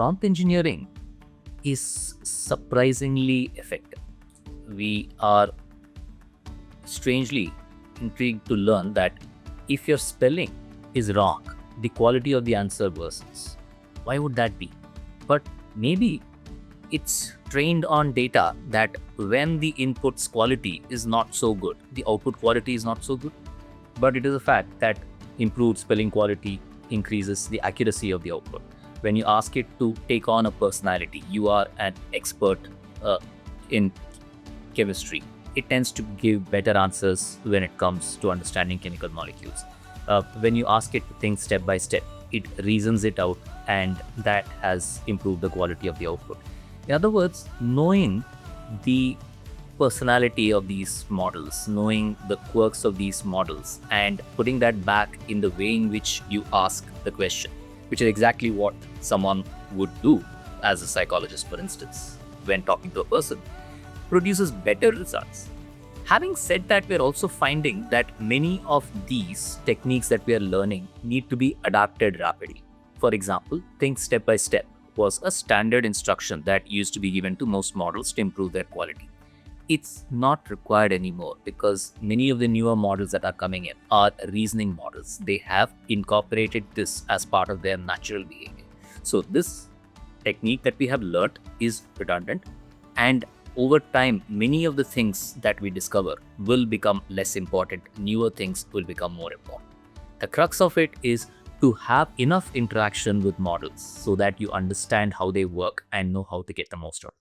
prompt engineering is surprisingly effective. We are strangely intrigued to learn that if your spelling is wrong, the quality of the answer worsens. Why would that be? But maybe it's trained on data that when the input's quality is not so good, the output quality is not so good. But it is a fact that improved spelling quality increases the accuracy of the output. When you ask it to take on a personality, you are an expert in chemistry. It tends to give better answers when it comes to understanding chemical molecules. When you ask it to think step by step, it reasons it out, and that has improved the quality of the output. In other words, knowing the personality of these models, knowing the quirks of these models, and putting that back in the way in which you ask the question, which is exactly what someone would do as a psychologist, for instance, when talking to a person, produces better results. Having said that, we're also finding that many of these techniques that we are learning need to be adapted rapidly. For example, think step by step was a standard instruction that used to be given to most models to improve their quality. It's not required anymore because many of the newer models that are coming in are reasoning models. They have incorporated this as part of their natural behavior. So this technique that we have learned is redundant, and over time, many of the things that we discover will become less important. Newer things will become more important. The crux of it is to have enough interaction with models so that you understand how they work and know how to get the most out of them.